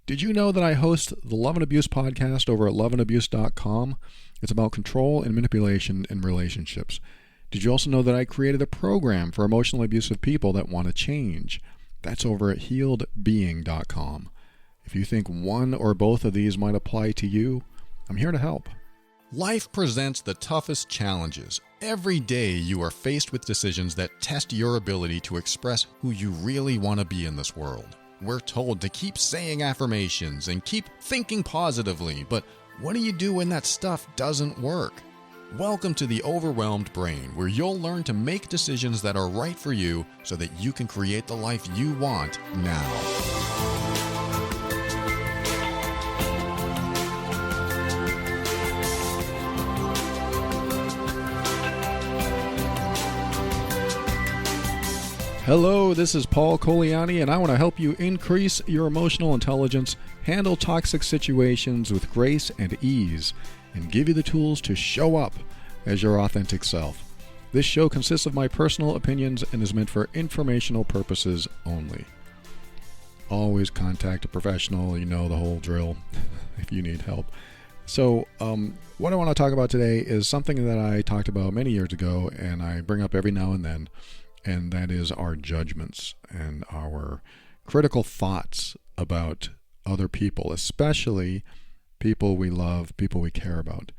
Did you know that I host the Love and Abuse podcast over at loveandabuse.com? It's about control and manipulation in relationships. Did you also know that I created a program for emotionally abusive people that want to change? That's over at healedbeing.com. If you think one or both of these might apply to you, I'm here to help. Life presents the toughest challenges. Every day you are faced with decisions that test your ability to express who you really want to be in this world. We're told to keep saying affirmations and keep thinking positively, but what do you do when that stuff doesn't work? Welcome to the Overwhelmed Brain, where you'll learn to make decisions that are right for you so that you can create the life you want now. Hello, this is Paul Coliani, and I want to help you increase your emotional intelligence, handle toxic situations with grace and ease, and give you the tools to show up as your authentic self. This show consists of my personal opinions and is meant for informational purposes only. Always contact a professional, you know the whole drill, if you need help. So, what I want to talk about today is something that I talked about many years ago, and I bring up every now and then. And that is our judgments and our critical thoughts about other people, especially people we love, people we care about.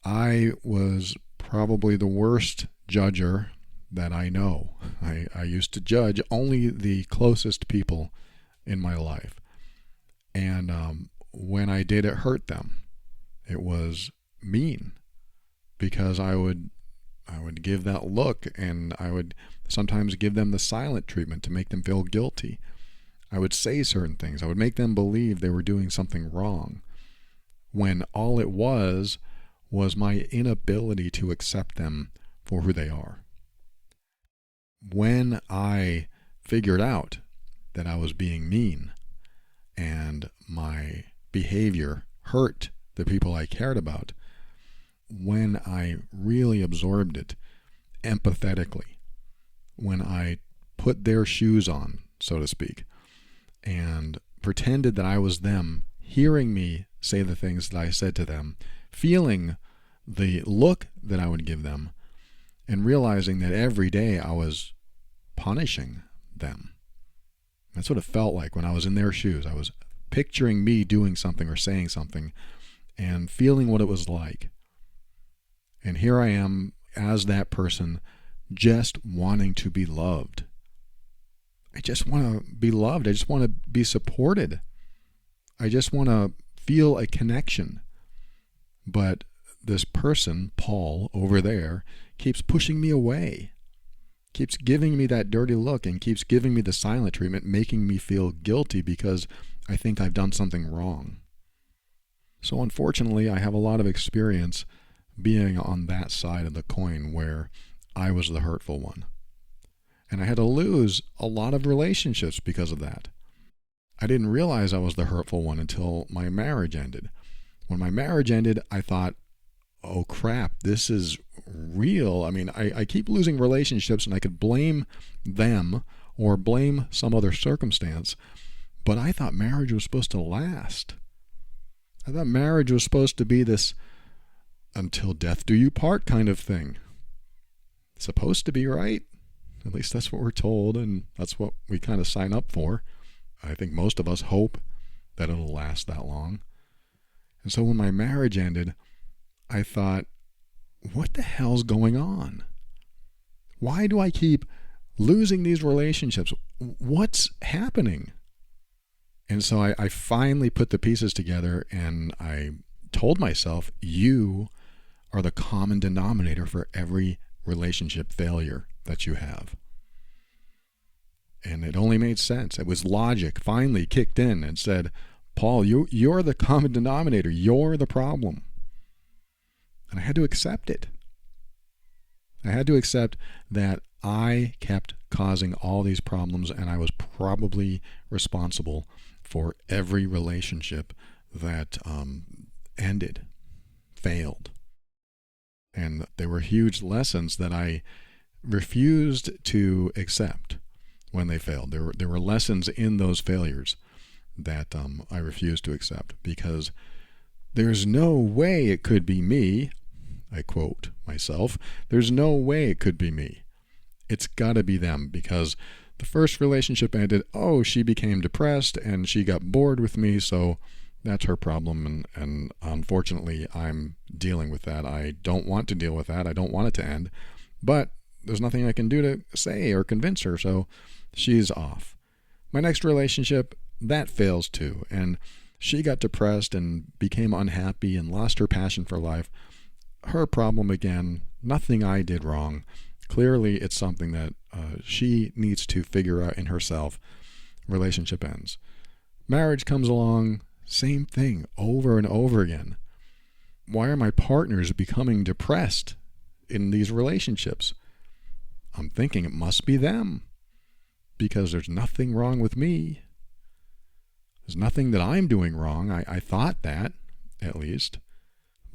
I was probably the worst judger that I know. I used to judge only the closest people in my life. And when I did, it hurt them. It was mean because I would give that look, and I would sometimes give them the silent treatment to make them feel guilty. I would say certain things. I would make them believe they were doing something wrong, when all it was my inability to accept them for who they are. When I figured out that I was being mean and my behavior hurt the people I cared about, when I really absorbed it empathetically, when I put their shoes on, so to speak, and pretended that I was them, hearing me say the things that I said to them, feeling the look that I would give them, and realizing that every day I was punishing them. That's what it felt like when I was in their shoes. I was picturing me doing something or saying something and feeling what it was like. And here I am as that person, just wanting to be loved. I just want to be loved. I just want to be supported. I just want to feel a connection. But this person, Paul, over there, keeps pushing me away, keeps giving me that dirty look, and keeps giving me the silent treatment, making me feel guilty because I think I've done something wrong. So unfortunately, I have a lot of experience being on that side of the coin where I was the hurtful one. And I had to lose a lot of relationships because of that. I didn't realize I was the hurtful one until my marriage ended. When my marriage ended, I thought, oh crap, this is real. I mean, I keep losing relationships, and I could blame them or blame some other circumstance, but I thought marriage was supposed to last. I thought marriage was supposed to be this until death do you part kind of thing. It's supposed to be, right? At least that's what we're told, and that's what we kind of sign up for. I think most of us hope that it'll last that long. And so when my marriage ended, I thought, what the hell's going on? Why do I keep losing these relationships? What's happening? And so I finally put the pieces together, and I told myself, you are the common denominator for every relationship failure that you have. And it only made sense. It was logic finally kicked in and said, Paul, you're the common denominator. You're the problem. And I had to accept it. I had to accept that I kept causing all these problems, and I was probably responsible for every relationship that ended, failed. And they were huge lessons that I refused to accept when they failed. There were lessons in those failures that I refuse to accept, because there's no way it could be me. I quote myself, there's no way it could be me. It's got to be them, because the first relationship ended, oh, she became depressed and she got bored with me, so that's her problem, and unfortunately I'm dealing with that. I don't want to deal with that. I don't want it to end, but there's nothing I can do to say or convince her, so she's off. My next relationship, that fails too, and she got depressed and became unhappy and lost her passion for life. Her problem again, nothing I did wrong. Clearly it's something that she needs to figure out in herself. Relationship ends. Marriage comes along, same thing over and over again. Why are my partners becoming depressed in these relationships? I'm thinking it must be them, because there's nothing wrong with me. There's nothing that I'm doing wrong. I thought that, at least,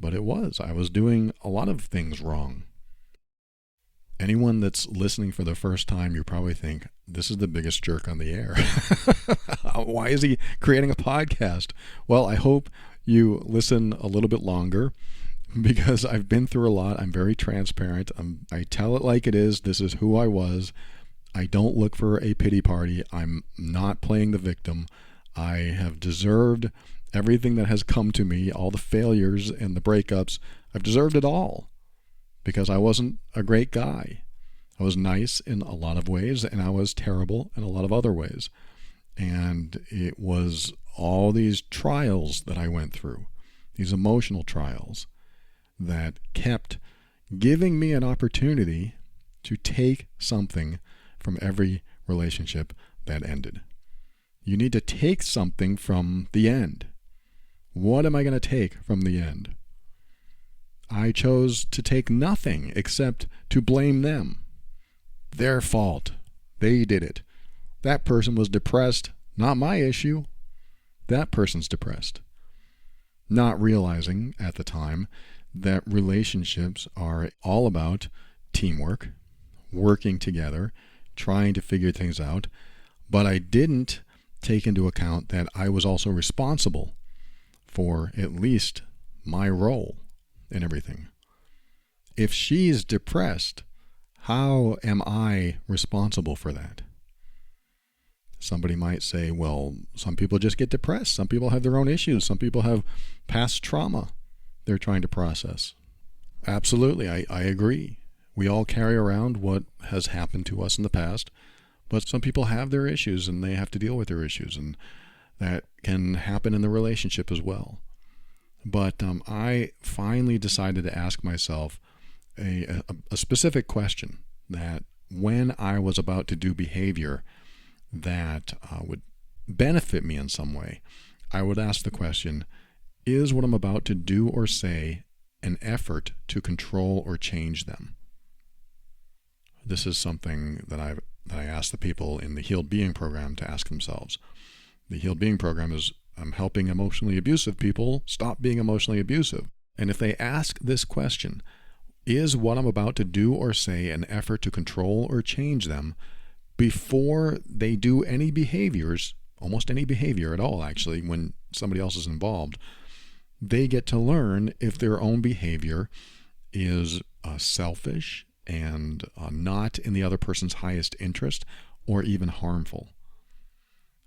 but it was. I was doing a lot of things wrong. Anyone that's listening for the first time, you probably think, this is the biggest jerk on the air. Why is he creating a podcast? Well, I hope you listen a little bit longer, because I've been through a lot. I'm very transparent. I tell it like it is. This is who I was. I don't look for a pity party. I'm not playing the victim. I have deserved everything that has come to me, all the failures and the breakups. I've deserved it all, because I wasn't a great guy. I was nice in a lot of ways, and I was terrible in a lot of other ways. And it was all these trials that I went through, these emotional trials, that kept giving me an opportunity to take something from every relationship that ended. You need to take something from the end. What am I going to take from the end? I chose to take nothing except to blame them. Their fault. They did it. That person was depressed. Not my issue. That person's depressed. Not realizing at the time that relationships are all about teamwork, working together, trying to figure things out. But I didn't take into account that I was also responsible for at least my role in everything. If she's depressed, how am I responsible for that? Somebody might say, well, some people just get depressed. Some people have their own issues. Some people have past trauma they're trying to process. Absolutely, I agree. We all carry around what has happened to us in the past, but some people have their issues and they have to deal with their issues, and that can happen in the relationship as well. But I finally decided to ask myself a specific question, that when I was about to do behavior that would benefit me in some way, I would ask the question, is what I'm about to do or say an effort to control or change them? This is something that I ask the people in the Healed Being program to ask themselves. The Healed Being program is I'm helping emotionally abusive people stop being emotionally abusive. And if they ask this question, is what I'm about to do or say an effort to control or change them, before they do any behaviors, almost any behavior at all actually, when somebody else is involved, they get to learn if their own behavior is selfish and not in the other person's highest interest, or even harmful.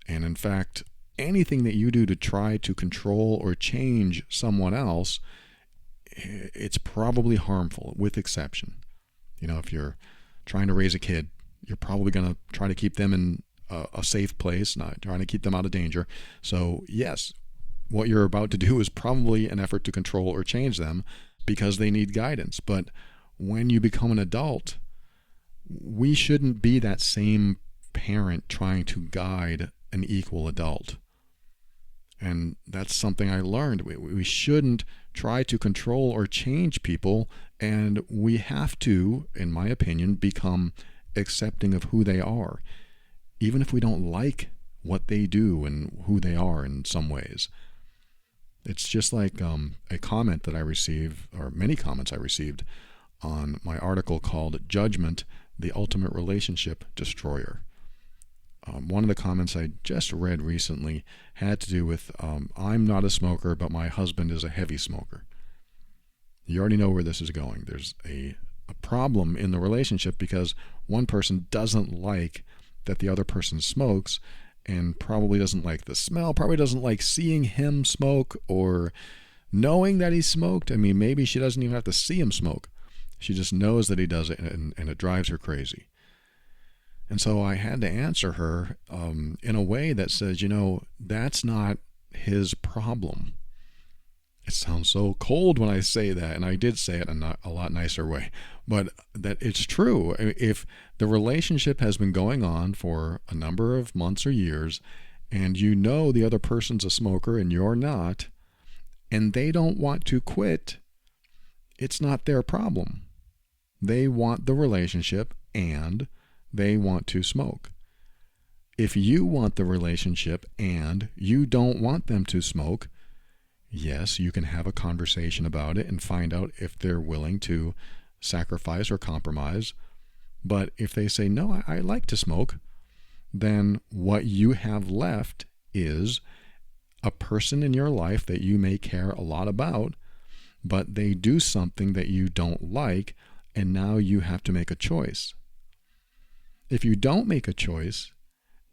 And in fact, anything that you do to try to control or change someone else, it's probably harmful, with exception. If you're trying to raise a kid, you're probably going to try to keep them in a safe place, not trying to keep them out of danger. So yes, what you're about to do is probably an effort to control or change them because they need guidance. But when you become an adult, we shouldn't be that same parent trying to guide an equal adult. And that's something I learned. We shouldn't try to control or change people, and we have to, in my opinion, become accepting of who they are, even if we don't like what they do and who they are in some ways. It's just like a comment that I received, or many comments I received, on my article called Judgment, the Ultimate Relationship Destroyer. One of the comments I just read recently had to do with, I'm not a smoker, but my husband is a heavy smoker. You already know where this is going. There's a problem in the relationship because one person doesn't like that the other person smokes, and probably doesn't like the smell, probably doesn't like seeing him smoke or knowing that he smoked. I mean, maybe she doesn't even have to see him smoke. She just knows that he does it, and it drives her crazy. And so I had to answer her in a way that says, that's not his problem. It sounds so cold when I say that, and I did say it in a lot nicer way, but that it's true. If the relationship has been going on for a number of months or years, and the other person's a smoker and you're not, and they don't want to quit, it's not their problem. They want the relationship and they want to smoke. If you want the relationship and you don't want them to smoke, yes, you can have a conversation about it and find out if they're willing to sacrifice or compromise. But if they say, no, I like to smoke, then what you have left is a person in your life that you may care a lot about, but they do something that you don't like, and now you have to make a choice. If you don't make a choice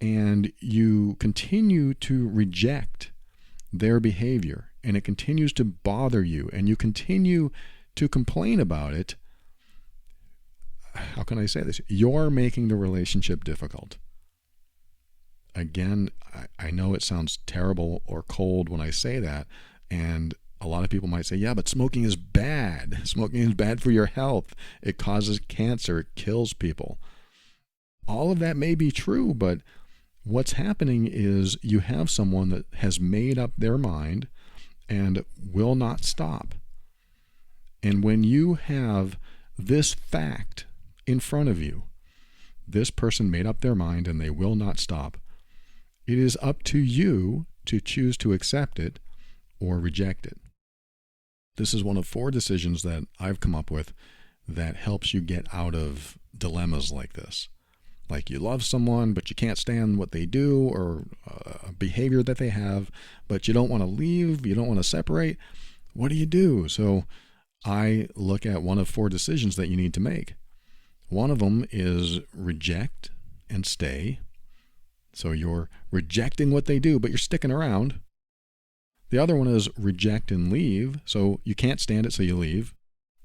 and you continue to reject their behavior and it continues to bother you and you continue to complain about it, how can I say this? You're making the relationship difficult. Again, I know it sounds terrible or cold when I say that, and a lot of people might say, yeah, but smoking is bad. Smoking is bad for your health. It causes cancer. It kills people. All of that may be true, but what's happening is you have someone that has made up their mind and will not stop. And when you have this fact in front of you, this person made up their mind and they will not stop, it is up to you to choose to accept it or reject it. This is one of 4 decisions that I've come up with that helps you get out of dilemmas like this. Like you love someone, but you can't stand what they do or a behavior that they have, but you don't want to leave, you don't want to separate. What do you do? So I look at one of 4 decisions that you need to make. One of them is reject and stay. So you're rejecting what they do, but you're sticking around. The other one is reject and leave. So you can't stand it, so you leave.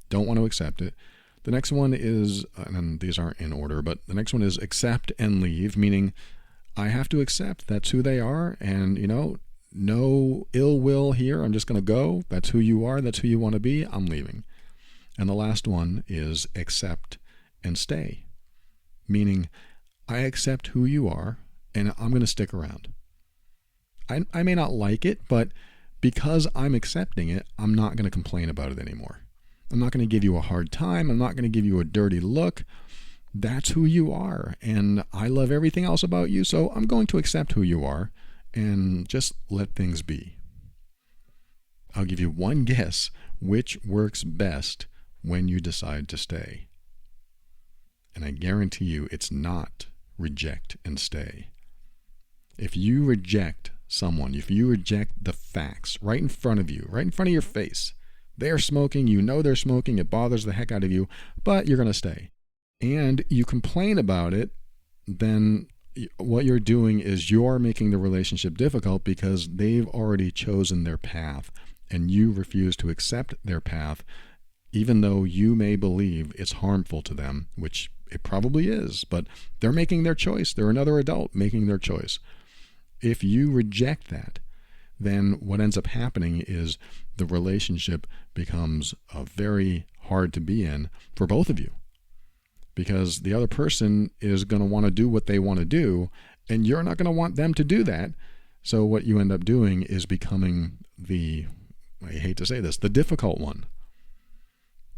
Don't want to accept it. The next one is, and these aren't in order, but the next one is accept and leave, meaning I have to accept that's who they are, and no ill will here. I'm just going to go. That's who you are. That's who you want to be. I'm leaving. And the last one is accept and stay, meaning I accept who you are, and I'm going to stick around. I may not like it, but because I'm accepting it, I'm not going to complain about it anymore. I'm not going to give you a hard time. I'm not going to give you a dirty look. That's who you are. And I love everything else about you, so I'm going to accept who you are and just let things be. I'll give you one guess which works best when you decide to stay. And I guarantee you it's not reject and stay. If you reject someone, if you reject the facts right in front of you, right in front of your face, they're smoking, they're smoking, it bothers the heck out of you, but you're going to stay. And you complain about it, then what you're doing is you're making the relationship difficult because they've already chosen their path and you refuse to accept their path, even though you may believe it's harmful to them, which it probably is, but they're making their choice. They're another adult making their choice. If you reject that, then what ends up happening is the relationship becomes very hard to be in for both of you, because the other person is going to want to do what they want to do, and you're not going to want them to do that. So what you end up doing is becoming I hate to say this, the difficult one.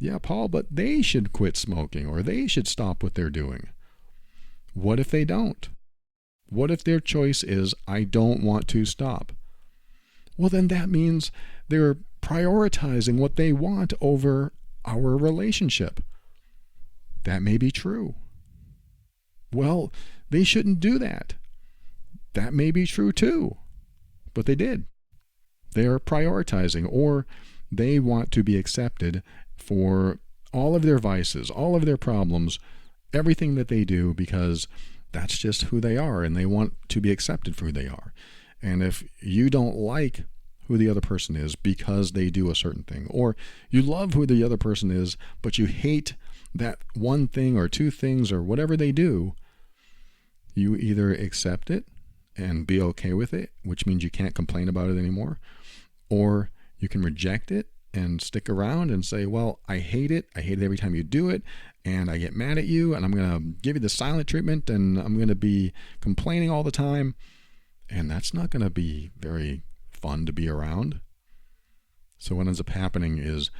Yeah, Paul, but they should quit smoking or they should stop what they're doing. What if they don't? What if their choice is, I don't want to stop? Well, then that means they're prioritizing what they want over our relationship. That may be true. Well, they shouldn't do that. that may be true too, but they did. They're prioritizing, or they want to be accepted for all of their vices, all of their problems, everything that they do, because that's just who they are, and they want to be accepted for who they are. And if you don't like who the other person is because they do a certain thing, or you love who the other person is, but you hate that one thing or two things or whatever they do, you either accept it and be okay with it, which means you can't complain about it anymore, or you can reject it and stick around and say, well, I hate it every time you do it, and I get mad at you, and I'm going to give you the silent treatment, and I'm going to be complaining all the time, and that's not going to be very fun to be around. So what ends up happening is,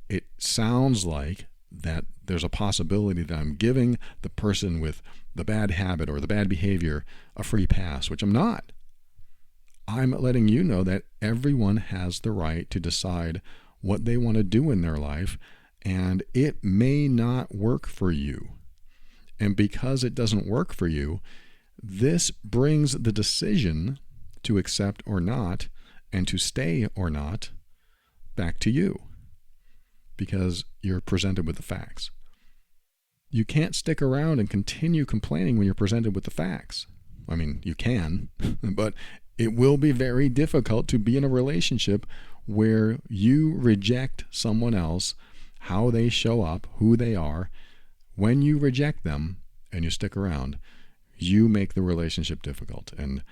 it sounds like that there's a possibility that I'm giving the person with the bad habit or the bad behavior a free pass, which I'm not. I'm letting you know that everyone has the right to decide what they want to do in their life, and it may not work for you. And because it doesn't work for you, this brings the decision to accept or not, and to stay or not, back to you, because you're presented with the facts. You can't stick around and continue complaining when you're presented with the facts. I mean, you can, but it will be very difficult to be in a relationship where you reject someone else, how they show up, who they are. When you reject them and you stick around, you make the relationship difficult. And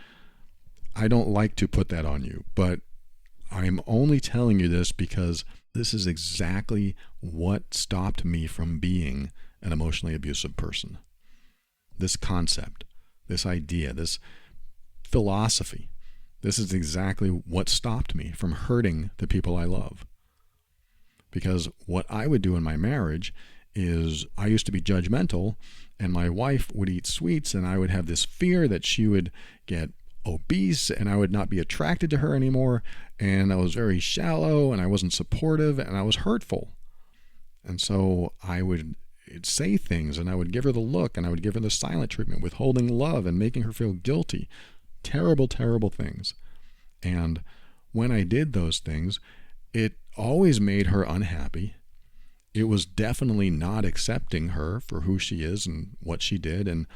I don't like to put that on you, but I'm only telling you this because this is exactly what stopped me from being an emotionally abusive person. This concept, this idea, this philosophy, this is exactly what stopped me from hurting the people I love. Because what I would do in my marriage is, I used to be judgmental, and my wife would eat sweets, and I would have this fear that she would get obese and I would not be attracted to her anymore, and I was very shallow, and I wasn't supportive, and I was hurtful. And so I would say things, and I would give her the look, and I would give her the silent treatment, withholding love and making her feel guilty. Terrible, terrible things. And when I did those things, it always made her unhappy. It was definitely not accepting her for who she is and what she did, and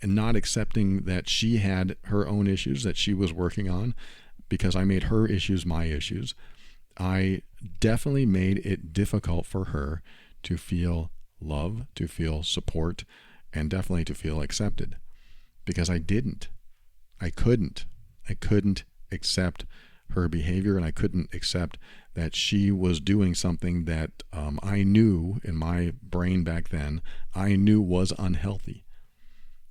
not accepting that she had her own issues that she was working on, because I made her issues my issues. I definitely made it difficult for her to feel love, to feel support, and definitely to feel accepted, because I couldn't accept her behavior, and I couldn't accept that she was doing something that I knew in my brain back then, I knew was unhealthy.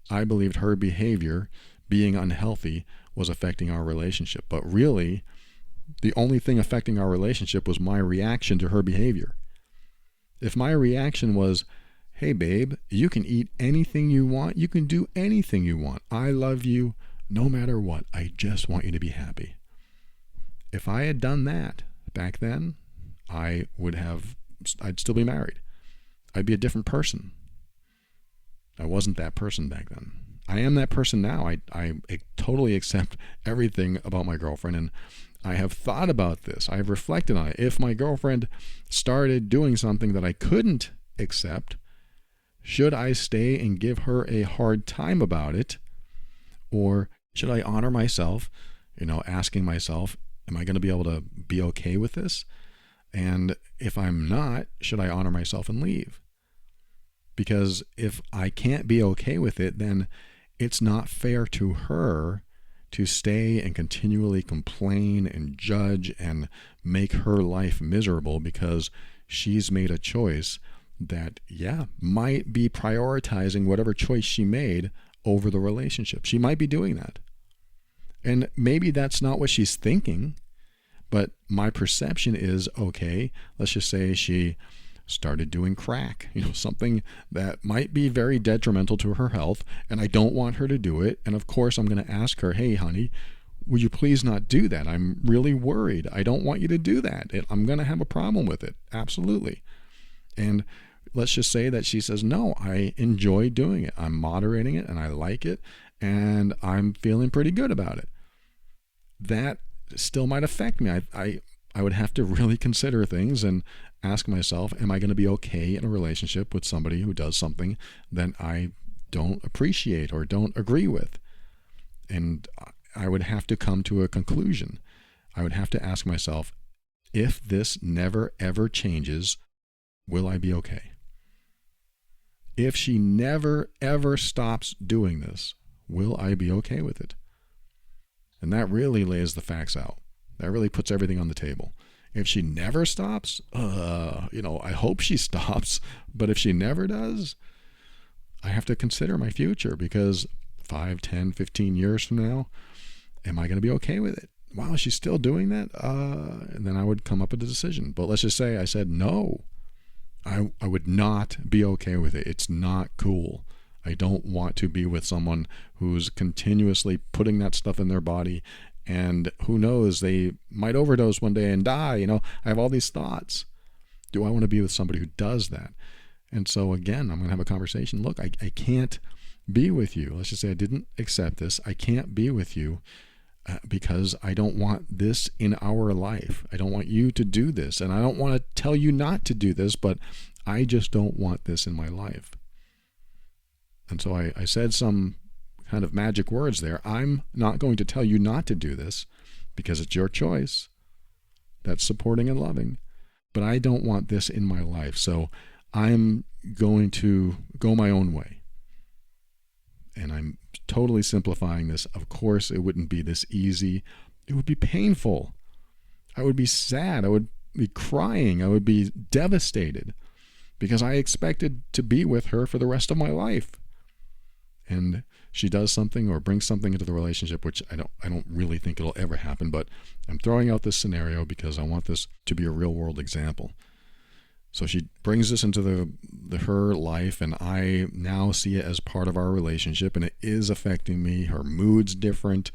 I believed her behavior, being unhealthy, was affecting our relationship. But really, the only thing affecting our relationship was my reaction to her behavior. If my reaction was, hey babe, you can eat anything you want, you can do anything you want, I love you no matter what, I just want you to be happy. If I had done that back then, I'd still be married. I'd be a different person. I wasn't that person back then. I am that person now. I totally accept everything about my girlfriend, and I have thought about this. I have reflected on it. If my girlfriend started doing something that I couldn't accept, should I stay and give her a hard time about it? Or should I honor myself, asking myself, am I going to be able to be okay with this? And if I'm not, should I honor myself and leave? Because if I can't be okay with it, then it's not fair to her to stay and continually complain and judge and make her life miserable because she's made a choice that, might be prioritizing whatever choice she made over the relationship. She might be doing that. And maybe that's not what she's thinking, but my perception is, okay, let's just say she started doing crack, something that might be very detrimental to her health, and I don't want her to do it. And of course, I'm going to ask her, hey, honey, would you please not do that? I'm really worried. I don't want you to do that. I'm going to have a problem with it. Absolutely. And let's just say that she says, no, I enjoy doing it. I'm moderating it and I like it. and I'm feeling pretty good about it. That still might affect me. I would have to really consider things and ask myself, am I going to be okay in a relationship with somebody who does something that I don't appreciate or don't agree with? And I would have to come to a conclusion. I would have to ask myself, if this never ever changes, will I be okay? If she never ever stops doing this, will I be okay with it? And that really lays the facts out. That really puts everything on the table. If she never stops, I hope she stops. But if she never does, I have to consider my future, because 5, 10, 15 years from now, am I going to be okay with it? Wow, she's still doing that? And then I would come up with a decision. But let's just say I said no. I would not be okay with it. It's not cool. I don't want to be with someone who's continuously putting that stuff in their body, and who knows, they might overdose one day and die. I have all these thoughts. Do I want to be with somebody who does that? And so again, I'm going to have a conversation. Look, I can't be with you. Let's just say I didn't accept this. I can't be with you because I don't want this in our life. I don't want you to do this. And I don't want to tell you not to do this, but I just don't want this in my life. And so I said some kind of magic words there. I'm not going to tell you not to do this because it's your choice. That's supporting and loving. But I don't want this in my life. So I'm going to go my own way. And I'm totally simplifying this. Of course, it wouldn't be this easy. It would be painful. I would be sad. I would be crying. I would be devastated because I expected to be with her for the rest of my life. And she does something or brings something into the relationship, which I don't really think it'll ever happen, but I'm throwing out this scenario because I want this to be a real world example. So she brings this into her life, and I now see it as part of our relationship, and it is affecting me. Her mood's different.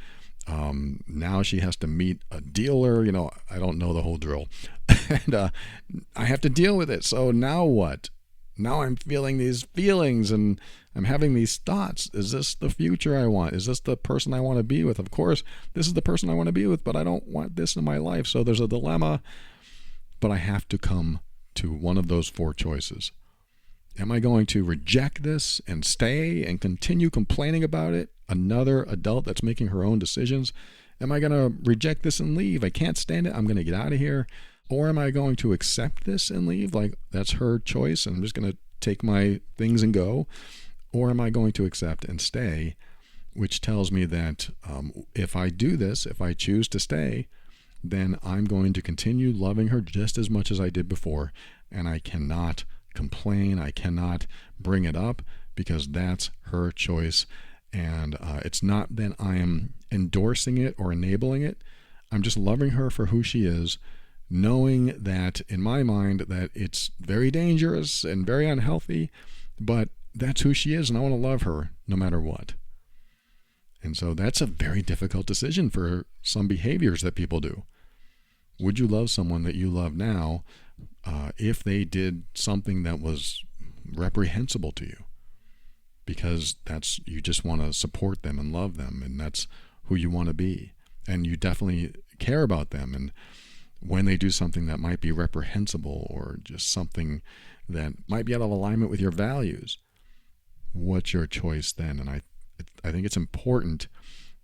Now she has to meet a dealer. I don't know the whole drill. And I have to deal with it. So now what? Now I'm feeling these feelings, and I'm having these thoughts. Is this the future I want? Is this the person I want to be with? Of course, this is the person I want to be with, but I don't want this in my life. So there's a dilemma, but I have to come to one of those 4 choices. Am I going to reject this and stay and continue complaining about it? Another adult that's making her own decisions. Am I going to reject this and leave? I can't stand it. I'm going to get out of here. Or am I going to accept this and leave? Like, that's her choice, and I'm just going to take my things and go. Or am I going to accept and stay, which tells me that if I do this, if I choose to stay, then I'm going to continue loving her just as much as I did before, and I cannot complain. I cannot bring it up because that's her choice, and it's not that I am endorsing it or enabling it. I'm just loving her for who she is, knowing that in my mind that it's very dangerous and very unhealthy, but that's who she is, and I want to love her no matter what. And so that's a very difficult decision for some behaviors that people do. Would you love someone that you love now if they did something that was reprehensible to you? Because you just want to support them and love them, and that's who you want to be. And you definitely care about them. And when they do something that might be reprehensible or just something that might be out of alignment with your values, what's your choice then? And I think it's important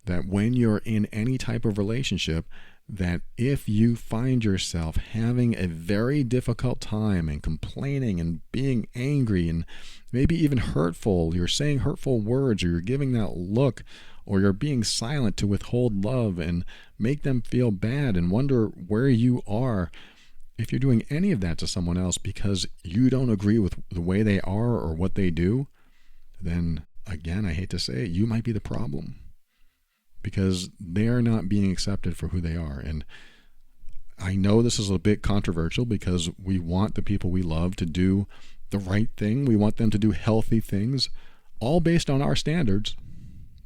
that when you're in any type of relationship, that if you find yourself having a very difficult time and complaining and being angry and maybe even hurtful, you're saying hurtful words, or you're giving that look, or you're being silent to withhold love and make them feel bad and wonder where you are, if you're doing any of that to someone else because you don't agree with the way they are or what they do, then again, I hate to say it, you might be the problem, because they're not being accepted for who they are. And I know this is a bit controversial because we want the people we love to do the right thing. We want them to do healthy things, all based on our standards,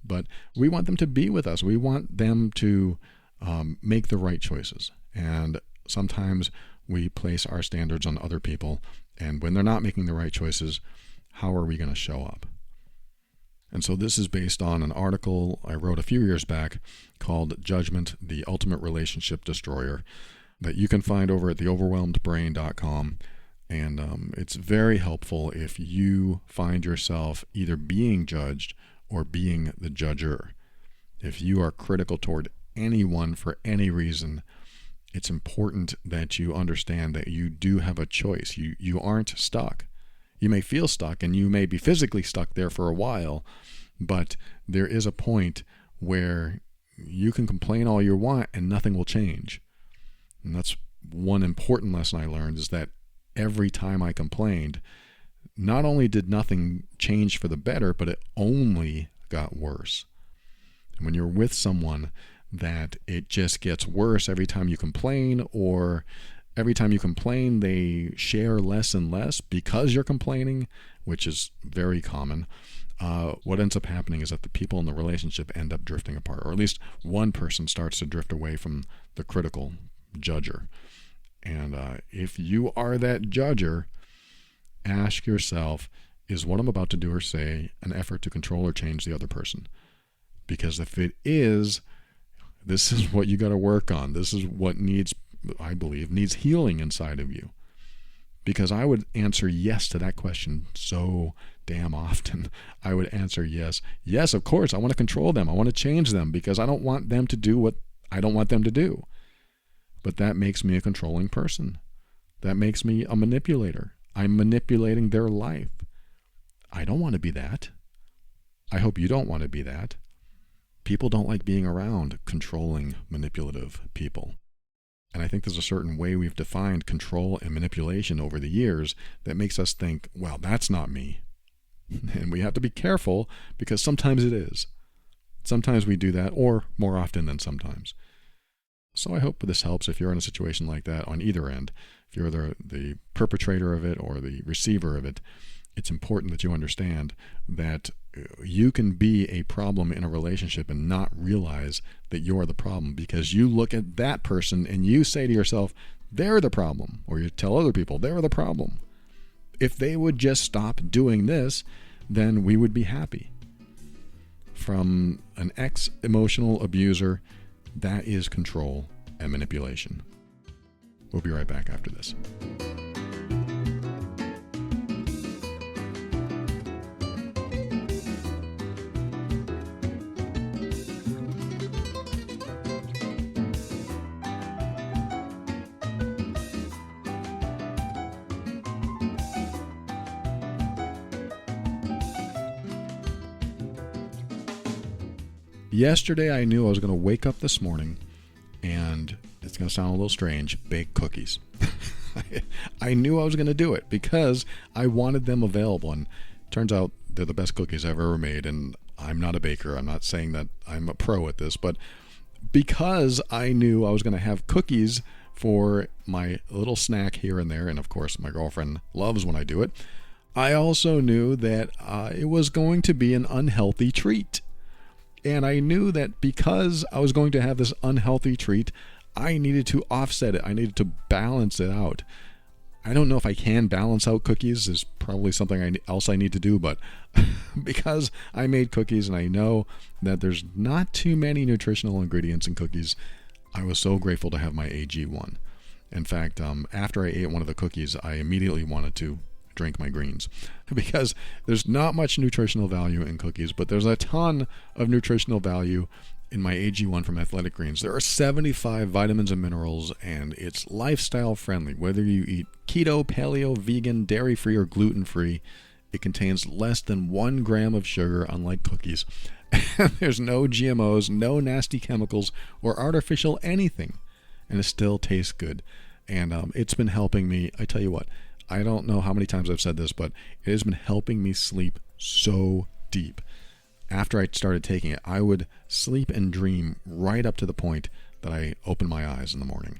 but we want them to be with us. We want them to make the right choices. And sometimes we place our standards on other people, and when they're not making the right choices, how are we going to show up? And so this is based on an article I wrote a few years back called Judgment, the Ultimate Relationship Destroyer, that you can find over at theoverwhelmedbrain.com. And it's very helpful if you find yourself either being judged or being the judger. If you are critical toward anyone for any reason, it's important that you understand that you do have a choice. You aren't stuck. You may feel stuck and you may be physically stuck there for a while, but there is a point where you can complain all you want and nothing will change. And that's one important lesson I learned, is that every time I complained, not only did nothing change for the better, but it only got worse. And when you're with someone that it just gets worse every time you complain, or every time you complain they share less and less because you're complaining, which is very common, what ends up happening is that the people in the relationship end up drifting apart, or at least one person starts to drift away from the critical judger. And if you are that judger, ask yourself, is what I'm about to do or say an effort to control or change the other person? Because if it is, this is what you got to work on. This is what I believe needs healing inside of you. Because I would answer yes to that question so damn often. I would answer yes. Yes, of course, I want to control them. I want to change them because I don't want them to do what I don't want them to do. But that makes me a controlling person. That makes me a manipulator. I'm manipulating their life. I don't want to be that. I hope you don't want to be that. People don't like being around controlling, manipulative people. And I think there's a certain way we've defined control and manipulation over the years that makes us think, well, that's not me. And we have to be careful because sometimes it is. Sometimes we do that, or more often than sometimes. So I hope this helps if you're in a situation like that on either end. If you're the perpetrator of it or the receiver of it, it's important that you understand that you can be a problem in a relationship and not realize that you're the problem, because you look at that person and you say to yourself, they're the problem, or you tell other people they're the problem. If they would just stop doing this, then we would be happy. From an ex-emotional abuser, that is control and manipulation. We'll be right back after this. Yesterday, I knew I was going to wake up this morning and, it's going to sound a little strange, bake cookies. I knew I was going to do it because I wanted them available. And it turns out they're the best cookies I've ever made. And I'm not a baker. I'm not saying that I'm a pro at this. But because I knew I was going to have cookies for my little snack here and there, and of course my girlfriend loves when I do it, I also knew that it was going to be an unhealthy treat. And I knew that because I was going to have this unhealthy treat, I needed to offset it. I needed to balance it out. I don't know if I can balance out cookies. There's probably something else I need to do, but because I made cookies and I know that there's not too many nutritional ingredients in cookies, I was so grateful to have my AG1. In fact, after I ate one of the cookies, I immediately wanted to drink my greens, because there's not much nutritional value in cookies, but there's a ton of nutritional value in my AG1 from Athletic Greens. There are 75 vitamins and minerals, and it's lifestyle friendly. Whether you eat keto, paleo, vegan, dairy-free, or gluten-free, it contains less than 1 gram of sugar, unlike cookies. There's no GMOs, no nasty chemicals, or artificial anything, and it still tastes good. And it's been helping me. I tell you what, I don't know how many times I've said this, but it has been helping me sleep so deep. After I started taking it, I would sleep and dream right up to the point that I opened my eyes in the morning.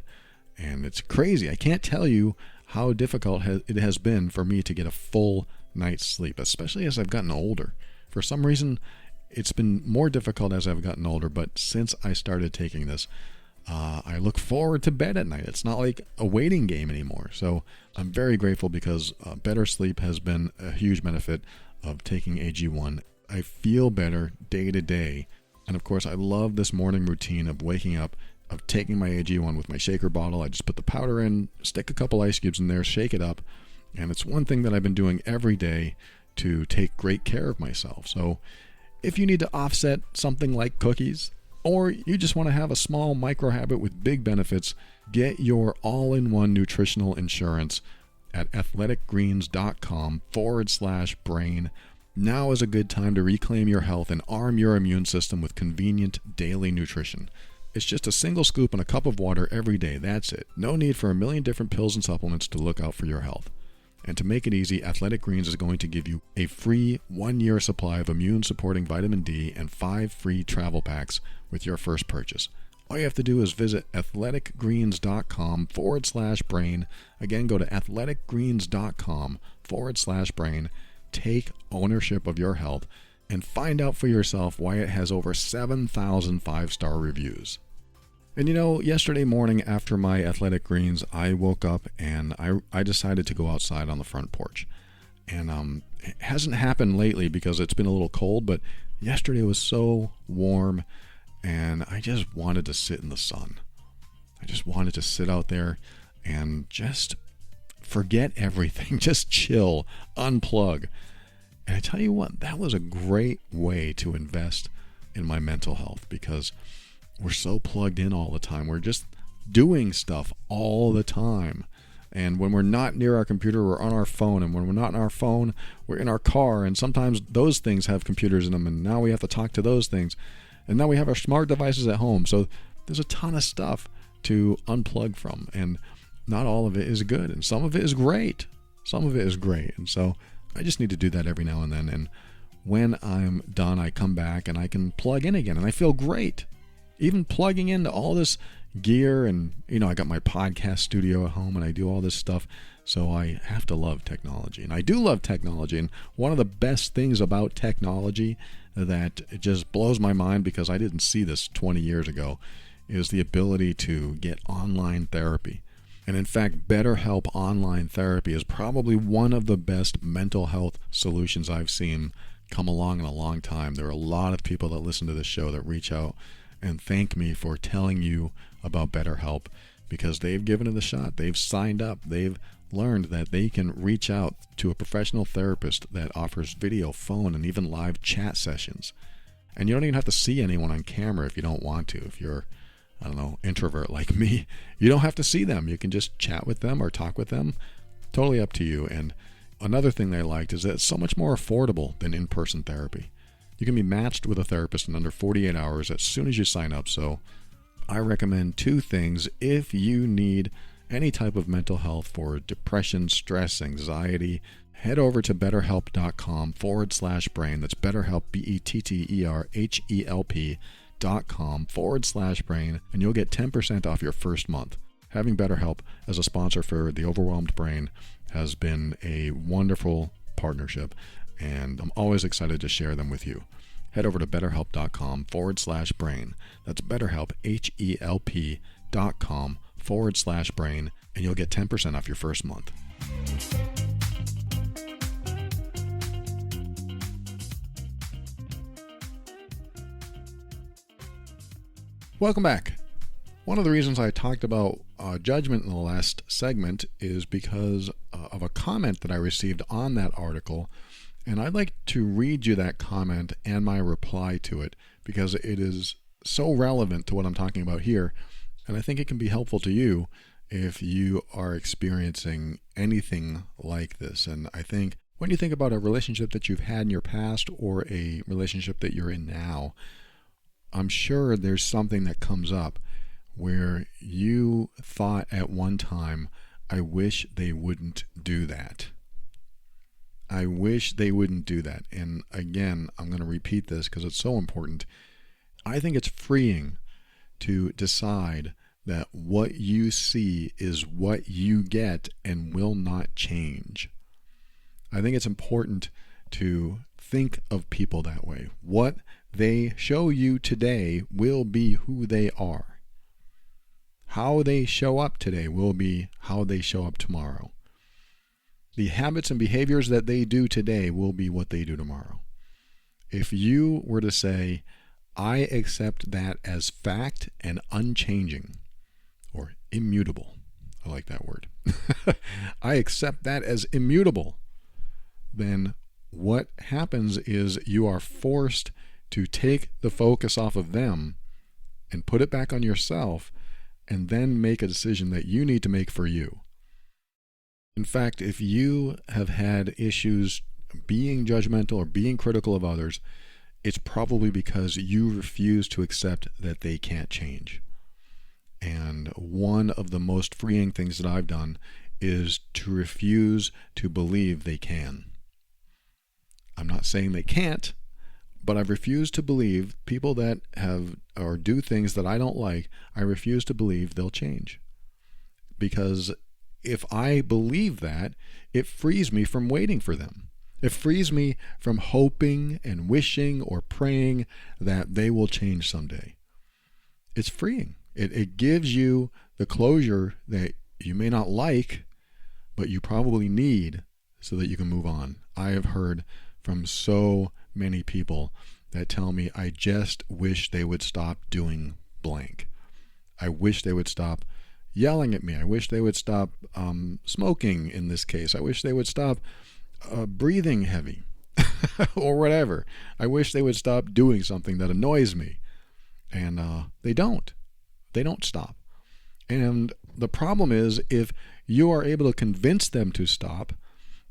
And it's crazy. I can't tell you how difficult it has been for me to get a full night's sleep, especially as I've gotten older. For some reason, it's been more difficult as I've gotten older, but since I started taking this, I look forward to bed at night. It's not like a waiting game anymore. So I'm very grateful, because better sleep has been a huge benefit of taking AG1. I feel better day to day. And of course, I love this morning routine of waking up, of taking my AG1 with my shaker bottle. I just put the powder in, stick a couple ice cubes in there, shake it up. And it's one thing that I've been doing every day to take great care of myself. So if you need to offset something like cookies, or you just want to have a small micro habit with big benefits, get your all-in-one nutritional insurance at athleticgreens.com/brain. Now is a good time to reclaim your health and arm your immune system with convenient daily nutrition. It's just a single scoop in a cup of water every day. That's it. No need for a million different pills and supplements to look out for your health. And to make it easy, Athletic Greens is going to give you a free 1-year supply of immune-supporting vitamin D and 5 free travel packs with your first purchase. All you have to do is visit athleticgreens.com/brain. Again, go to athleticgreens.com/brain. Take ownership of your health and find out for yourself why it has over 7,000 5-star reviews. And yesterday morning after my Athletic Greens, I woke up and I decided to go outside on the front porch. And it hasn't happened lately because it's been a little cold, but yesterday was so warm and I just wanted to sit in the sun. I just wanted to sit out there and just forget everything, just chill, unplug. And I tell you what, that was a great way to invest in my mental health because we're so plugged in all the time. We're just doing stuff all the time. And when we're not near our computer, we're on our phone. And when we're not on our phone, we're in our car. And sometimes those things have computers in them. And now we have to talk to those things. And now we have our smart devices at home. So there's a ton of stuff to unplug from. And not all of it is good. And some of it is great. Some of it is great. And so I just need to do that every now and then. And when I'm done, I come back and I can plug in again. And I feel great. Even plugging into all this gear and, I got my podcast studio at home and I do all this stuff. So I have to love technology. And I do love technology. And one of the best things about technology that it just blows my mind because I didn't see this 20 years ago is the ability to get online therapy. And in fact, BetterHelp online therapy is probably one of the best mental health solutions I've seen come along in a long time. There are a lot of people that listen to this show that reach out and thank me for telling you about BetterHelp because they've given it a shot. They've signed up. They've learned that they can reach out to a professional therapist that offers video, phone, and even live chat sessions. And you don't even have to see anyone on camera if you don't want to. If you're, introvert like me, you don't have to see them. You can just chat with them or talk with them. Totally up to you. And another thing they liked is that it's so much more affordable than in-person therapy. You can be matched with a therapist in under 48 hours as soon as you sign up. So I recommend 2 things if you need any type of mental health for depression, stress, anxiety. Head over to betterhelp.com/brain. That's BetterHelp, BetterHelp.com/brain. And you'll get 10% off your first month. Having BetterHelp as a sponsor for The Overwhelmed Brain has been a wonderful partnership. And I'm always excited to share them with you. Head over to betterhelp.com/brain. That's BetterHelp, HELP.com/brain, and you'll get 10% off your first month. Welcome back. One of the reasons I talked about judgment in the last segment is because of a comment that I received on that article. And I'd like to read you that comment and my reply to it because it is so relevant to what I'm talking about here. And I think it can be helpful to you if you are experiencing anything like this. And I think when you think about a relationship that you've had in your past or a relationship that you're in now, I'm sure there's something that comes up where you thought at one time, I wish they wouldn't do that. I wish they wouldn't do that. And again, I'm going to repeat this because it's so important. I think it's freeing to decide that what you see is what you get and will not change. I think it's important to think of people that way. What they show you today will be who they are. How they show up today will be how they show up tomorrow. The habits and behaviors that they do today will be what they do tomorrow. If you were to say, I accept that as fact and unchanging, or immutable, I like that word. I accept that as immutable, then what happens is you are forced to take the focus off of them and put it back on yourself, and then make a decision that you need to make for you. In fact, if you have had issues being judgmental or being critical of others, it's probably because you refuse to accept that they can't change. And one of the most freeing things that I've done is to refuse to believe they can. I'm not saying they can't, but I've refused to believe people that have or do things that I don't like, I refuse to believe they'll change. Because if I believe that, it frees me from waiting for them. It frees me from hoping and wishing or praying that they will change someday. It's freeing. It gives you the closure that you may not like, but you probably need so that you can move on. I have heard from so many people that tell me, I just wish they would stop doing blank. I wish they would stop yelling at me. I wish they would stop smoking in this case. I wish they would stop breathing heavy or whatever. I wish they would stop doing something that annoys me. And they don't. They don't stop. And the problem is, if you are able to convince them to stop,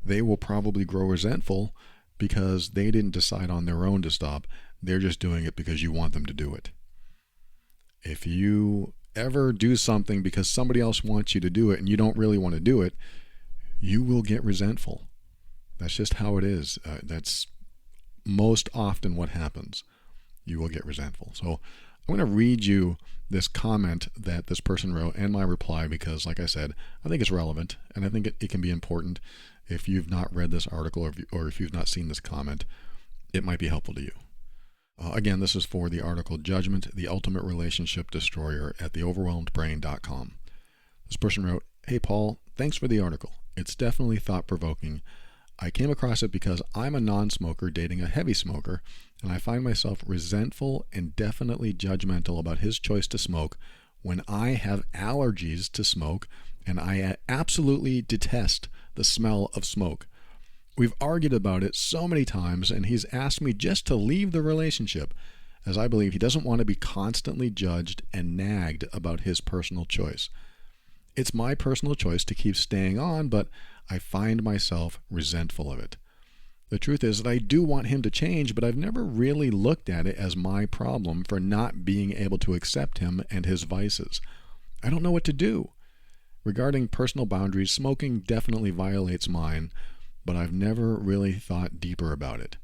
they will probably grow resentful because they didn't decide on their own to stop. They're just doing it because you want them to do it. If you ever do something because somebody else wants you to do it and you don't really want to do it, you will get resentful. That's just how it is. That's most often what happens. You will get resentful. So I'm going to read you this comment that this person wrote and my reply because, like I said, I think it's relevant and I think it can be important. If you've not read this article or if you've not seen this comment, it might be helpful to you. Again, this is for the article Judgment, the Ultimate Relationship Destroyer at theoverwhelmedbrain.com. This person wrote, Hey Paul, thanks for the article. It's definitely thought-provoking. I came across it because I'm a non-smoker dating a heavy smoker, and I find myself resentful and definitely judgmental about his choice to smoke when I have allergies to smoke and I absolutely detest the smell of smoke. We've argued about it so many times, and he's asked me just to leave the relationship, as I believe he doesn't want to be constantly judged and nagged about his personal choice. It's my personal choice to keep staying on, but I find myself resentful of it. The truth is that I do want him to change, but I've never really looked at it as my problem for not being able to accept him and his vices. I don't know what to do. Regarding personal boundaries, smoking definitely violates mine, but I've never really thought deeper about it.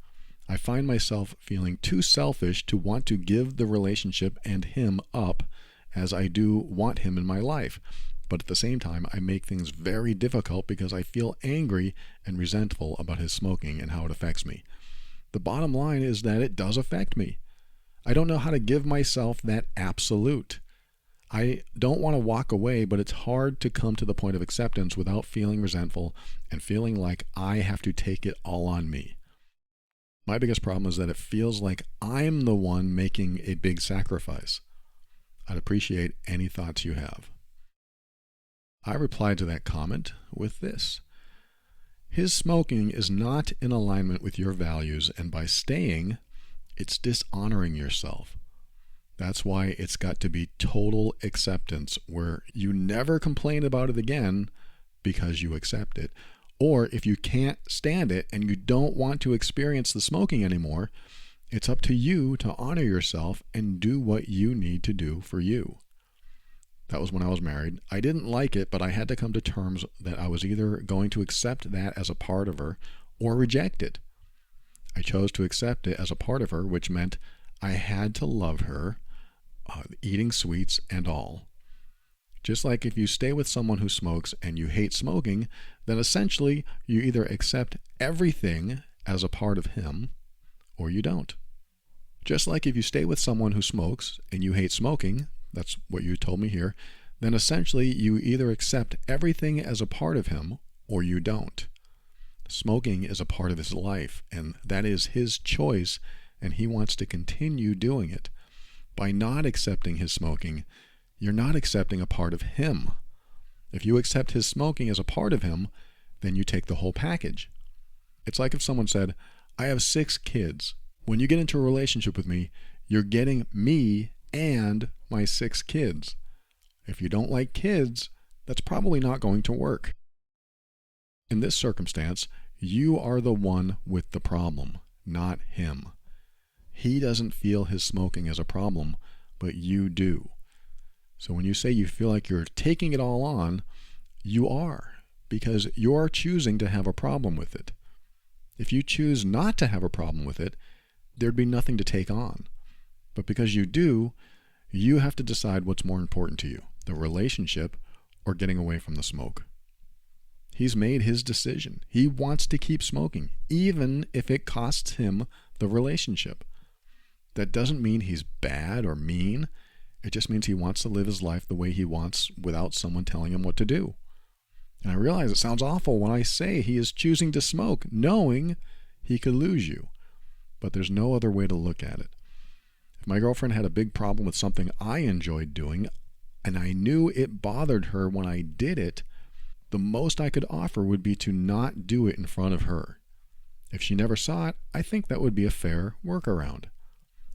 I find myself feeling too selfish to want to give the relationship and him up, as I do want him in my life. But at the same time, I make things very difficult because I feel angry and resentful about his smoking and how it affects me. The bottom line is that it does affect me. I don't know how to give myself that absolute. I don't want to walk away, but it's hard to come to the point of acceptance without feeling resentful and feeling like I have to take it all on me. My biggest problem is that it feels like I'm the one making a big sacrifice. I'd appreciate any thoughts you have. I replied to that comment with this. His smoking is not in alignment with your values, and by staying, it's dishonoring yourself. That's why it's got to be total acceptance, where you never complain about it again because you accept it. Or if you can't stand it and you don't want to experience the smoking anymore, it's up to you to honor yourself and do what you need to do for you. That was when I was married. I didn't like it, but I had to come to terms that I was either going to accept that as a part of her or reject it. I chose to accept it as a part of her, which meant I had to love her, eating sweets and all. Just like if you stay with someone who smokes and you hate smoking, then essentially you either accept everything as a part of him or you don't. Just like if you stay with someone who smokes and you hate smoking, that's what you told me here, then essentially you either accept everything as a part of him or you don't. Smoking is a part of his life, and that is his choice, and he wants to continue doing it. By not accepting his smoking, you're not accepting a part of him. If you accept his smoking as a part of him, then you take the whole package. It's like if someone said, I have 6 kids. When you get into a relationship with me, you're getting me and my 6 kids. If you don't like kids, that's probably not going to work. In this circumstance, you are the one with the problem, not him. He doesn't feel his smoking as a problem, but you do. So when you say you feel like you're taking it all on, you are, because you're choosing to have a problem with it. If you choose not to have a problem with it, there'd be nothing to take on. But because you do, you have to decide what's more important to you, the relationship or getting away from the smoke. He's made his decision. He wants to keep smoking, even if it costs him the relationship. That doesn't mean he's bad or mean. It just means he wants to live his life the way he wants without someone telling him what to do. And I realize it sounds awful when I say he is choosing to smoke, knowing he could lose you. But there's no other way to look at it. If my girlfriend had a big problem with something I enjoyed doing, and I knew it bothered her when I did it, the most I could offer would be to not do it in front of her. If she never saw it, I think that would be a fair workaround.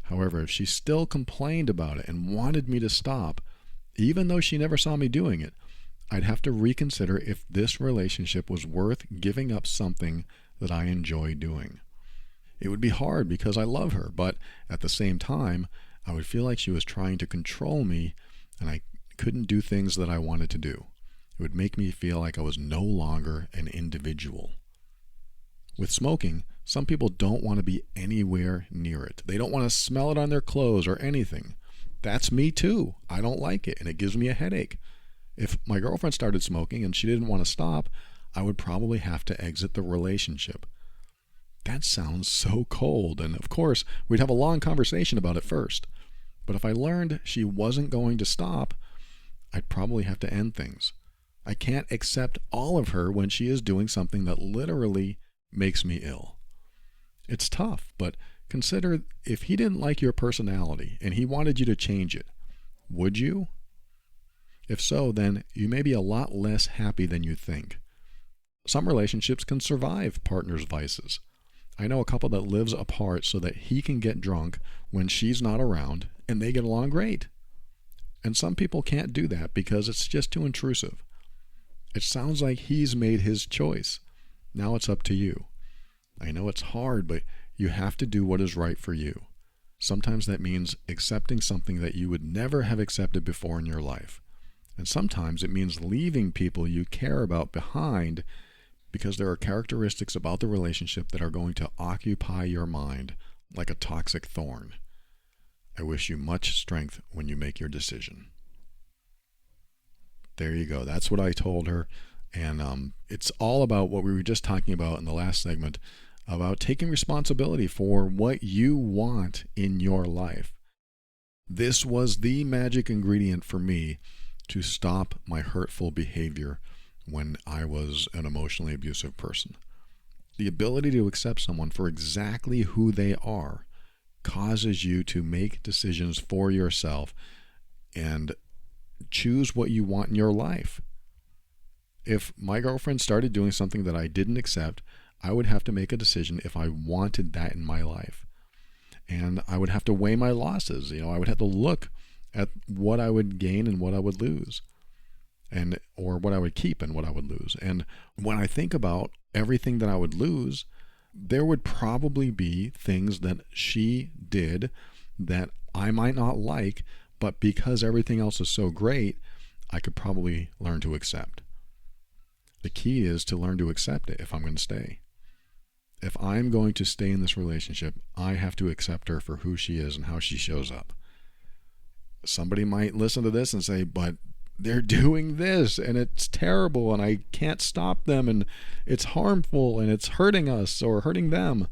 However, if she still complained about it and wanted me to stop, even though she never saw me doing it, I'd have to reconsider if this relationship was worth giving up something that I enjoy doing. It would be hard because I love her, but at the same time, I would feel like she was trying to control me and I couldn't do things that I wanted to do. It would make me feel like I was no longer an individual. With smoking, some people don't want to be anywhere near it. They don't want to smell it on their clothes or anything. That's me too. I don't like it and it gives me a headache. If my girlfriend started smoking and she didn't want to stop, I would probably have to exit the relationship. That sounds so cold, and of course, we'd have a long conversation about it first. But if I learned she wasn't going to stop, I'd probably have to end things. I can't accept all of her when she is doing something that literally makes me ill. It's tough, but consider if he didn't like your personality and he wanted you to change it, would you? If so, then you may be a lot less happy than you think. Some relationships can survive partners' vices. I know a couple that lives apart so that he can get drunk when she's not around and they get along great. And some people can't do that because it's just too intrusive. It sounds like he's made his choice. Now it's up to you. I know it's hard, but you have to do what is right for you. Sometimes that means accepting something that you would never have accepted before in your life. And sometimes it means leaving people you care about behind because there are characteristics about the relationship that are going to occupy your mind like a toxic thorn. I wish you much strength when you make your decision. There you go. That's what I told her. And it's all about what we were just talking about in the last segment, about taking responsibility for what you want in your life. This was the magic ingredient for me to stop my hurtful behavior when I was an emotionally abusive person. The ability to accept someone for exactly who they are causes you to make decisions for yourself and choose what you want in your life. If my girlfriend started doing something that I didn't accept, I would have to make a decision if I wanted that in my life. And I would have to weigh my losses. I would have to look at what I would gain and what I would lose, or what I would keep and what I would lose. And when I think about everything that I would lose, there would probably be things that she did that I might not like, but because everything else is so great, I could probably learn to accept. The key is to learn to accept it if I'm going to stay. If I'm going to stay in this relationship, I have to accept her for who she is and how she shows up. Somebody might listen to this and say, but they're doing this and it's terrible and I can't stop them and it's harmful and it's hurting us or hurting them.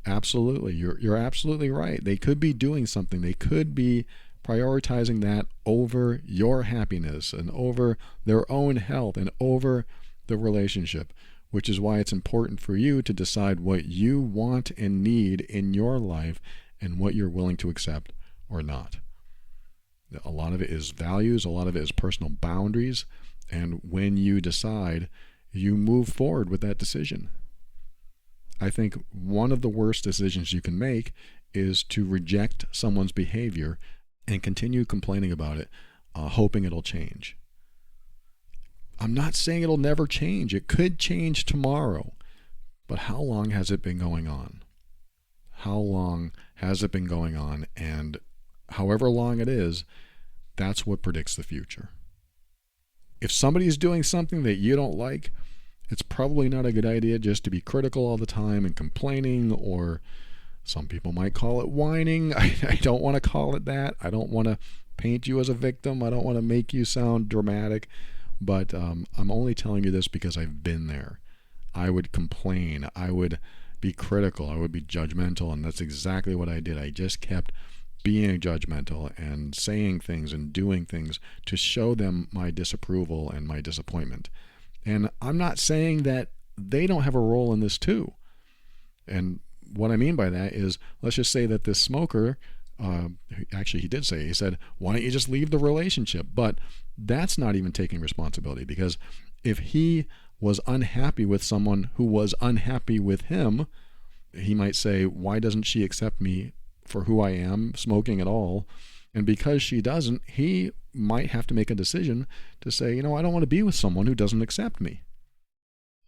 Absolutely. You're absolutely right. They could be doing something. They could be prioritizing that over your happiness and over their own health and over the relationship, which is why it's important for you to decide what you want and need in your life and what you're willing to accept or not. A lot of it is values, a lot of it is personal boundaries, and when you decide, you move forward with that decision. I think one of the worst decisions you can make is to reject someone's behavior and continue complaining about it, hoping it'll change. I'm not saying it'll never change. It could change tomorrow. But how long has it been going on? How long has it been going on? And however long it is, that's what predicts the future. If somebody's doing something that you don't like, it's probably not a good idea just to be critical all the time and complaining, or some people might call it whining. I don't want to call it that. I don't want to paint you as a victim. I don't want to make you sound dramatic. But I'm only telling you this because I've been there. I would complain. I would be critical. I would be judgmental. And that's exactly what I did. I just kept being judgmental and saying things and doing things to show them my disapproval and my disappointment. And I'm not saying that they don't have a role in this too. And what I mean by that is, let's just say that this smoker, actually he did say, he said, why don't you just leave the relationship? But that's not even taking responsibility, because if he was unhappy with someone who was unhappy with him, he might say, why doesn't she accept me for who I am, smoking at all? And because she doesn't, he might have to make a decision to say, I don't want to be with someone who doesn't accept me.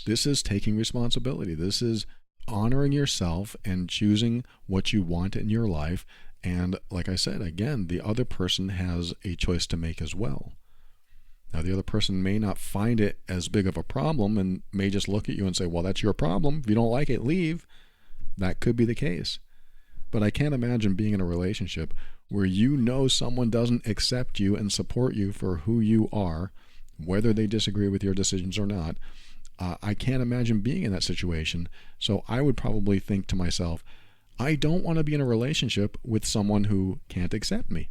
This is taking responsibility. This is honoring yourself and choosing what you want in your life. And like I said, again, the other person has a choice to make as well. Now, the other person may not find it as big of a problem and may just look at you and say, well, that's your problem. If you don't like it, leave. That could be the case. But I can't imagine being in a relationship where someone doesn't accept you and support you for who you are, whether they disagree with your decisions or not. I can't imagine being in that situation. So I would probably think to myself, I don't want to be in a relationship with someone who can't accept me.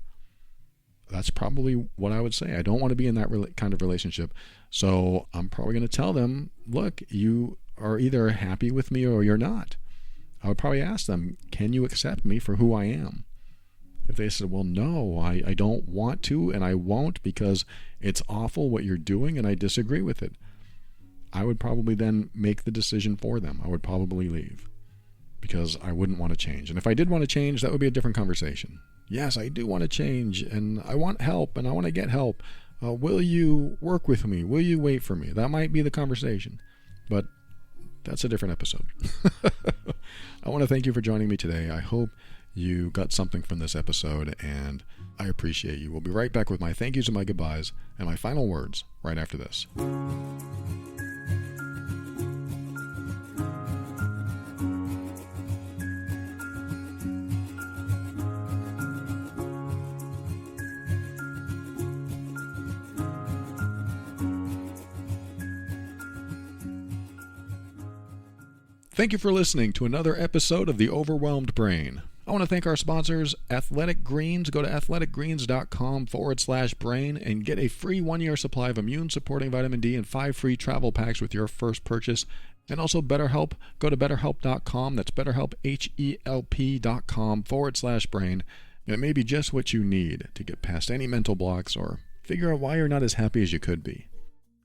That's probably what I would say. I don't want to be in that kind of relationship. So I'm probably going to tell them, look, you are either happy with me or you're not. I would probably ask them, can you accept me for who I am? If they said, well, no, I don't want to, and I won't because it's awful what you're doing and I disagree with it, I would probably then make the decision for them. I would probably leave because I wouldn't want to change. And if I did want to change, that would be a different conversation. Yes, I do want to change, and I want help, and I want to get help. Will you work with me? Will you wait for me? That might be the conversation, but that's a different episode. I want to thank you for joining me today. I hope you got something from this episode, and I appreciate you. We'll be right back with my thank yous and my goodbyes and my final words right after this. Thank you for listening to another episode of The Overwhelmed Brain. I want to thank our sponsors, Athletic Greens. Go to athleticgreens.com/brain and get a free 1-year supply of immune-supporting vitamin D and 5 free travel packs with your first purchase. And also BetterHelp. Go to betterhelp.com. That's BetterHelp, HELP.com/brain. And it may be just what you need to get past any mental blocks or figure out why you're not as happy as you could be.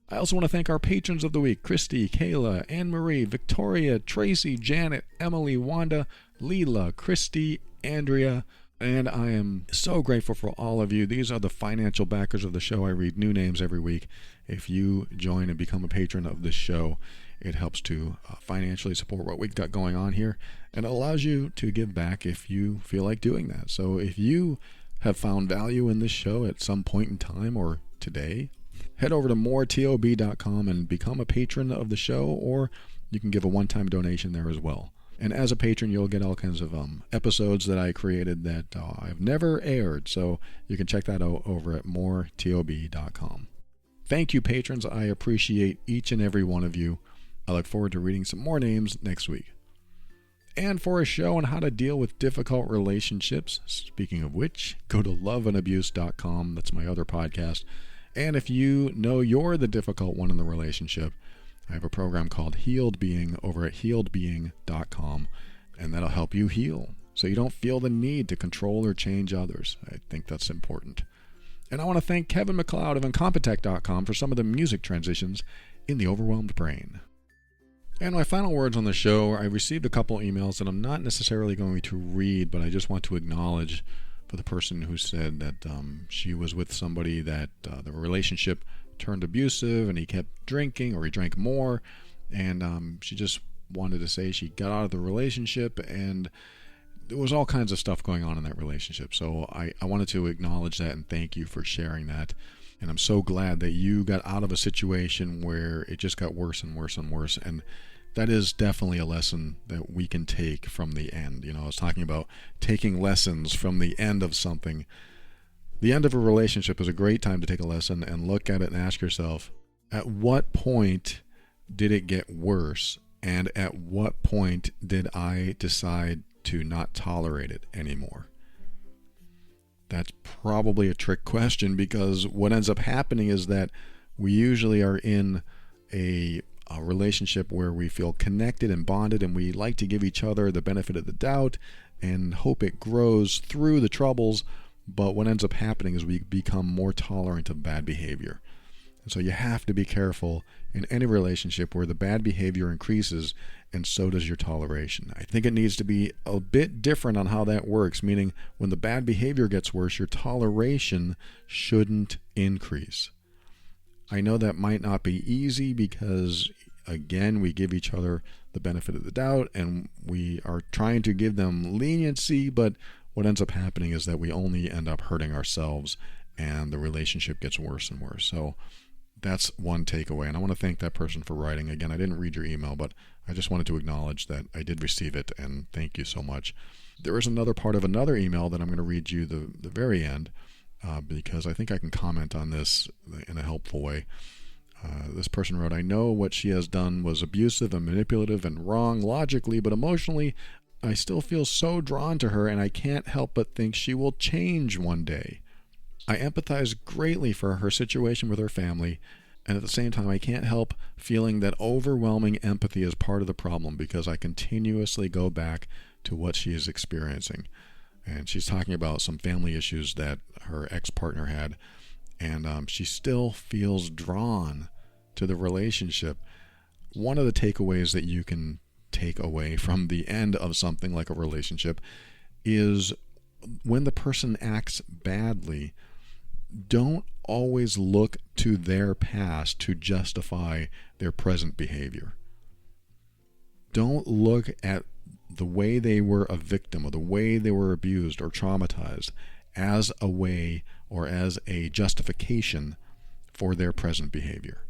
I also want to thank our patrons of the week, Christy, Kayla, Anne-Marie, Victoria, Tracy, Janet, Emily, Wanda, Leela, Christy, Andrea, and I am so grateful for all of you. These are the financial backers of the show. I read new names every week. If you join and become a patron of this show, it helps to financially support what we've got going on here, and it allows you to give back if you feel like doing that. So if you have found value in this show at some point in time or today, head over to moretob.com and become a patron of the show, or you can give a one-time donation there as well. And as a patron, you'll get all kinds of episodes that I created that I've never aired, so you can check that out over at moretob.com. Thank you, patrons. I appreciate each and every one of you. I look forward to reading some more names next week. And for a show on how to deal with difficult relationships, speaking of which, go to loveandabuse.com. That's my other podcast. And if you know you're the difficult one in the relationship, I have a program called Healed Being over at healedbeing.com, and that'll help you heal so you don't feel the need to control or change others. I think that's important. And I want to thank Kevin MacLeod of Incompetech.com for some of the music transitions in The Overwhelmed Brain. And my final words on the show, I received a couple emails that I'm not necessarily going to read, but I just want to acknowledge for the person who said that she was with somebody that the relationship turned abusive and he kept drinking, or he drank more, and she just wanted to say she got out of the relationship and there was all kinds of stuff going on in that relationship. So I wanted to acknowledge that and thank you for sharing that. And I'm so glad that you got out of a situation where it just got worse and worse and worse. And that is definitely a lesson that we can take from the end. I was talking about taking lessons from the end of something. The end of a relationship is a great time to take a lesson and look at it and ask yourself, at what point did it get worse? And at what point did I decide to not tolerate it anymore? That's probably a trick question, because what ends up happening is that we usually are in a relationship where we feel connected and bonded, and we like to give each other the benefit of the doubt and hope it grows through the troubles. But what ends up happening is we become more tolerant of bad behavior. And so you have to be careful in any relationship where the bad behavior increases, and so does your toleration. I think it needs to be a bit different on how that works, meaning when the bad behavior gets worse, your toleration shouldn't increase. I know that might not be easy because, again, we give each other the benefit of the doubt and we are trying to give them leniency, but what ends up happening is that we only end up hurting ourselves and the relationship gets worse and worse. So that's one takeaway, and I want to thank that person for writing. Again, I didn't read your email, but I just wanted to acknowledge that I did receive it, and thank you so much. There is another part of another email that I'm going to read you the very end, because I think I can comment on this in a helpful way. This person wrote, I know what she has done was abusive and manipulative and wrong logically, but emotionally, I still feel so drawn to her, and I can't help but think she will change one day. I empathize greatly for her situation with her family, and at the same time, I can't help feeling that overwhelming empathy is part of the problem because I continuously go back to what she is experiencing. And she's talking about some family issues that her ex-partner had, and she still feels drawn to the relationship. One of the takeaways that you can take away from the end of something like a relationship is when the person acts badly, don't always look to their past to justify their present behavior. Don't look at the way they were a victim or the way they were abused or traumatized as a way or as a justification for their present behavior.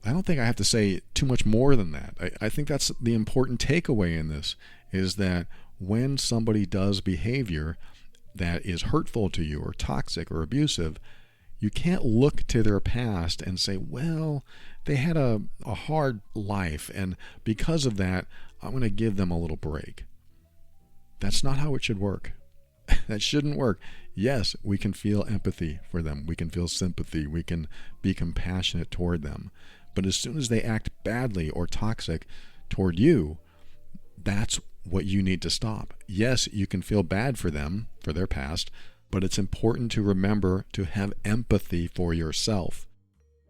I don't think I have to say too much more than that. I think that's the important takeaway in this, is that when somebody does behavior that is hurtful to you or toxic or abusive, you can't look to their past and say, well, they had a hard life, and because of that, I'm going to give them a little break. That's not how it should work. That shouldn't work. Yes, we can feel empathy for them. We can feel sympathy. We can be compassionate toward them. But as soon as they act badly or toxic toward you, that's what you need to stop. Yes, you can feel bad for them, for their past, but it's important to remember to have empathy for yourself.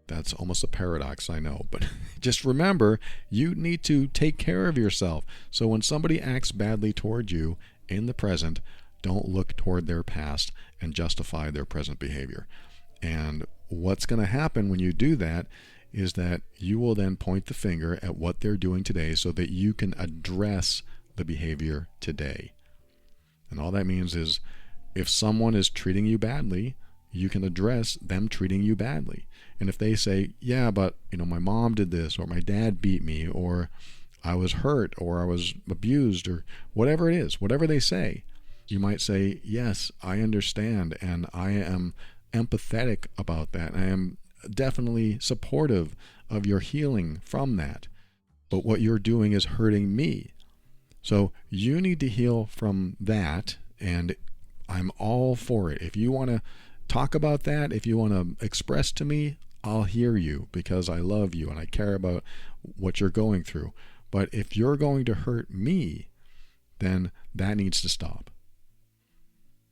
That's almost a paradox, I know, but just remember, you need to take care of yourself. So when somebody acts badly toward you in the present, don't look toward their past and justify their present behavior. And what's going to happen when you do that is that you will then point the finger at what they're doing today so that you can address the behavior today. And all that means is if someone is treating you badly, you can address them treating you badly. And if they say, yeah, but my mom did this, or my dad beat me, or I was hurt, or I was abused, or whatever it is, whatever they say, you might say, yes, I understand, and I am empathetic about that. I am definitely supportive of your healing from that. But what you're doing is hurting me. So you need to heal from that, and I'm all for it. If you want to talk about that, if you want to express to me, I'll hear you because I love you and I care about what you're going through. But if you're going to hurt me, then that needs to stop.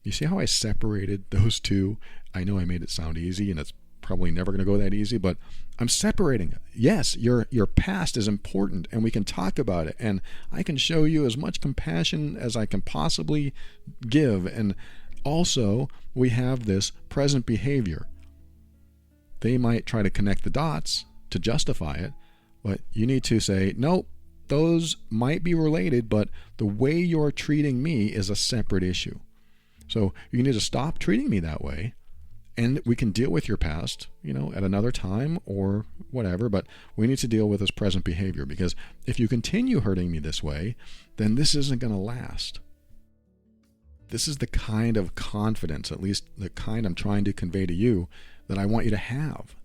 You see how I separated those two? I know I made it sound easy, and it's probably never going to go that easy, but I'm separating it. Yes, your past is important, and we can talk about it, and I can show you as much compassion as I can possibly give. And also, we have this present behavior. They might try to connect the dots to justify it, but you need to say, nope, those might be related, but the way you're treating me is a separate issue. So you need to stop treating me that way, and we can deal with your past, at another time or whatever, but we need to deal with this present behavior, because if you continue hurting me this way, then this isn't going to last. This is the kind of confidence, at least the kind I'm trying to convey to you, that I want you to have.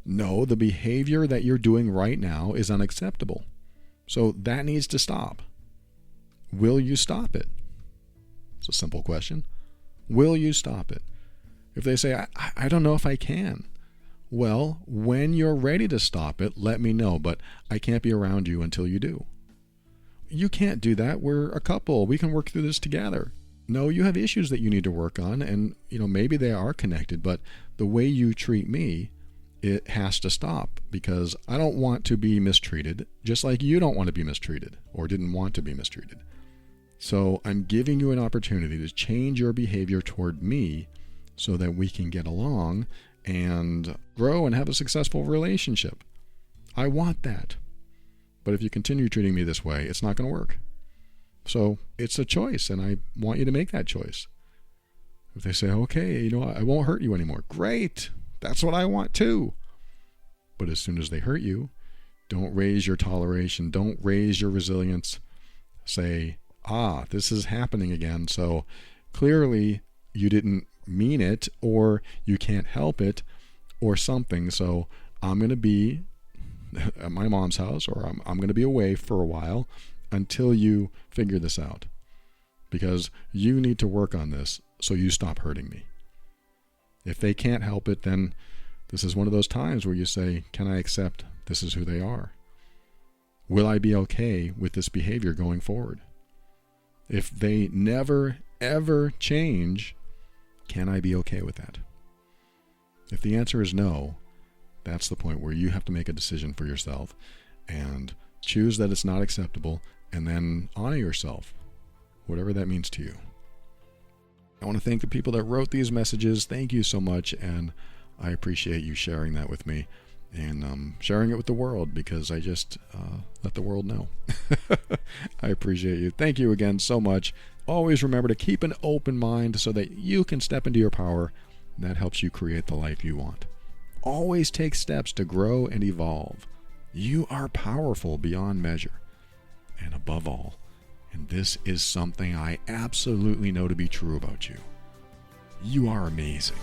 No, the behavior that you're doing right now is unacceptable. So that needs to stop. Will you stop it? It's a simple question. Will you stop it? If they say, I don't know if I can. Well, when you're ready to stop it, let me know, but I can't be around you until you do. You can't do that. We're a couple. We can work through this together. No, you have issues that you need to work on, and maybe they are connected, but the way you treat me, it has to stop, because I don't want to be mistreated, just like you don't want to be mistreated or didn't want to be mistreated. So I'm giving you an opportunity to change your behavior toward me so that we can get along and grow and have a successful relationship. I want that. But if you continue treating me this way, it's not going to work. So it's a choice, and I want you to make that choice. If they say, okay, I won't hurt you anymore. Great. That's what I want too. But as soon as they hurt you, don't raise your toleration. Don't raise your resilience. Say, this is happening again. So clearly you didn't mean it, or you can't help it, or something. So I'm going to be at my mom's house, or I'm going to be away for a while until you figure this out, because you need to work on this so you stop hurting me. If they can't help it, then this is one of those times where you say, can I accept this is who they are? Will I be okay with this behavior going forward? If they never, ever change, can I be okay with that? If the answer is no, that's the point where you have to make a decision for yourself and choose that it's not acceptable, and then honor yourself, whatever that means to you. I want to thank the people that wrote these messages. Thank you so much, and I appreciate you sharing that with me and sharing it with the world, because I just let the world know. I appreciate you. Thank you again so much. Always remember to keep an open mind so that you can step into your power, and that helps you create the life you want. Always take steps to grow and evolve. You are powerful beyond measure. And above all, and this is something I absolutely know to be true about you, you are amazing.